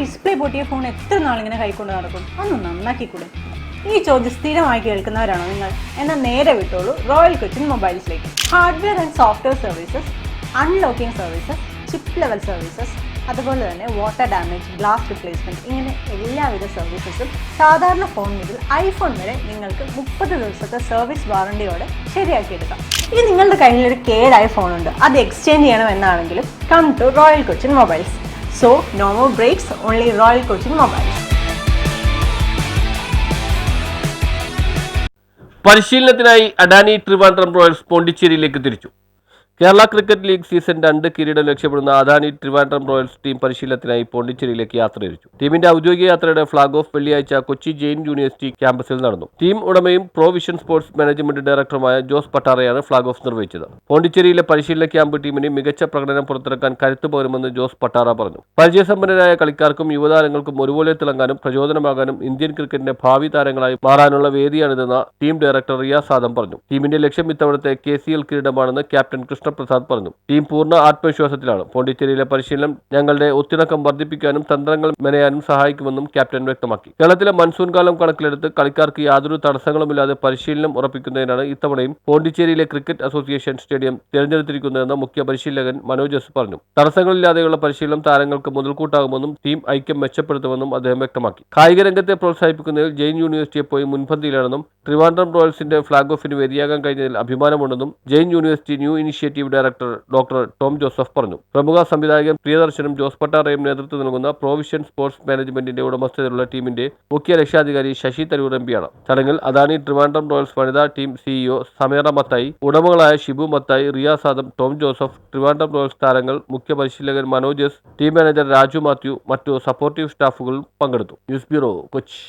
Display പൊട്ടിയ phone എത്ര നാളിങ്ങനെ കൈക്കൊണ്ട് നടക്കും? ഒന്ന് നന്നാക്കിക്കൂടെ? ഈ ചോദ്യം സ്ഥിരമായി കേൾക്കുന്നവരാണോ നിങ്ങൾ? എന്നാൽ നേരെ വിട്ടോളൂ റോയൽ കൊച്ചിൻ മൊബൈൽസിലേക്ക്. Hardware and software services, unlocking services, chip level services, അതുപോലെ തന്നെ വാട്ടർ ഡാമേജ്, ഗ്ലാസ് റിപ്ലേസ്മെൻറ്റ്, ഇങ്ങനെ എല്ലാവിധ സർവീസസും സാധാരണ ഫോൺ മുതൽ ഐഫോൺ വരെ നിങ്ങൾക്ക് 30 ദിവസത്തെ സർവീസ് വാറണ്ടിയോടെ ശരിയാക്കിയെടുക്കാം. ഇനി നിങ്ങളുടെ കയ്യിലൊരു കേടായ ഫോണുണ്ട്, അത് എക്സ്ചേഞ്ച് ചെയ്യണമെന്നാണെങ്കിലും come to royal Cochin mobiles. So no more breaks, only royal Cochin mobiles. പരിശീലനത്തിനായി അഡാനി ട്രിവാൻഡ്രം റോയൽസ് പോണ്ടിച്ചേരിയിലേക്ക് തിരിച്ചു. കേരള ക്രിക്കറ്റ് ലീഗ് സീസൺ 2 കിരീടം ലക്ഷ്യമിടുന്ന അദാനി ട്രിവാൻഡ്രം റോയൽസ് ടീം പരിശീലനത്തിനായി പോണ്ടിച്ചേരിയിലേക്ക് യാത്ര തിരിച്ചു. ടീമിന്റെ ഔദ്യോഗിക യാത്രയുടെ ഫ്ളാഗ് ഓഫ് വെള്ളിയാഴ്ച കൊച്ചി ജെയിൻ യൂണിവേഴ്സിറ്റി ക്യാമ്പസിൽ നടന്നു. ടീം ഉടമയും പ്രൊവിഷൻ സ്പോർട്സ് മാനേജ്മെന്റ് ഡയറക്ടറുമായ ജോസ് പട്ടാറയാണ് ഫ്ളാഗ് ഓഫ് നിർവഹിച്ചത്. പോണ്ടിച്ചേരിയിലെ പരിശീലന ക്യാമ്പ് ടീമിന് മികച്ച പ്രകടനം പുറത്തിറക്കാൻ കരുത്തു പകരുമെന്ന് ജോസ് പട്ടാറ പറഞ്ഞു. പരിചയസമ്പന്നരായ കളിക്കാർക്കും യുവതാരങ്ങൾക്കും ഒരുപോലെ തിളങ്ങാനും പ്രചോദനമാകാനും ഇന്ത്യൻ ക്രിക്കറ്റിന്റെ ഭാവി താരങ്ങളായി മാറാനുള്ള വേദിയാണിതെന്ന് ടീം ഡയറക്ടർ റിയാസ് ആദം പറഞ്ഞു. ടീമിന്റെ ലക്ഷ്യം ഇത്തവണത്തെ KCL കിരീടമാണെന്ന് ക്യാപ്റ്റൻ കൃഷ്ണപ്രസാദ് പറഞ്ഞു. ടീം പൂർണ്ണ ആത്മവിശ്വാസത്തിലാണ്. പോണ്ടിച്ചേരിയിലെ പരിശീലനം ഞങ്ങളുടെ ഒത്തിണക്കം വർദ്ധിപ്പിക്കാനും തന്ത്രങ്ങൾ മെനയാനും സഹായിക്കുമെന്നും ക്യാപ്റ്റൻ വ്യക്തമാക്കി. കേരളത്തിലെ മൺസൂൺ കാലം കണക്കിലെടുത്ത് കളിക്കാർക്ക് യാതൊരു തടസ്സങ്ങളുമില്ലാതെ പരിശീലനം ഉറപ്പിക്കുന്നതിനാണ് ഇത്തവണയും പോണ്ടിച്ചേരിയിലെ ക്രിക്കറ്റ് അസോസിയേഷൻ സ്റ്റേഡിയം തിരഞ്ഞെടുത്തിരിക്കുന്നതെന്ന് മുഖ്യ പരിശീലകൻ മനോജ് എസ് പറഞ്ഞു. തടസ്സങ്ങളില്ലാതെയുള്ള പരിശീലനം താരങ്ങൾക്ക് മുതൽക്കൂട്ടാകുമെന്നും ടീം ഐക്യം മെച്ചപ്പെടുത്തുമെന്നും അദ്ദേഹം വ്യക്തമാക്കി. കായിക രംഗത്തെ പ്രോത്സാഹിപ്പിക്കുന്നതിൽ ജെയിൻ യൂണിവേഴ്സിറ്റിയെ പോയി മുൻപന്തിയിലാണെന്നും ട്രിവാൻഡ്രം റോയൽസിന്റെ ഫ്ളാഗ് ഓഫിന് വേദിയാകാൻ കഴിഞ്ഞതിൽ അഭിമാനമുണ്ടെന്നും Jain university new initiative director doctor Tom Joseph പറഞ്ഞു. പ്രമുഖ സംവിധായകൻ പ്രിയദർശനും ജോസ് പട്ടാറയും നേതൃത്വം നൽകുന്ന പ്രൊവിഷൻ സ്പോർട്സ് മാനേജ്മെന്റിന്റെ ഉടമസ്ഥതയിലുള്ള ടീമിന്റെ മുഖ്യ രക്ഷാധികാരി ശശി തരൂർ MP-യാണ്. ചടങ്ങിൽ അദാനി ട്രിവാൻഡ്രം റോയൽസ് വനിതാ ടീം CEO സമീറ മത്തായി, ഉടമകളായ ഷിബു മത്തായി, റിയാസ് ആദം, ടോം ജോസഫ്, ട്രിവാൻഡ്രം റോയൽസ് താരങ്ങൾ, മുഖ്യ പരിശീലകൻ Manoj S, team manager Raju Mathew, മറ്റു സപ്പോർട്ടീവ് സ്റ്റാഫുകൾ പങ്കെടുത്തു. News bureau, Kochi.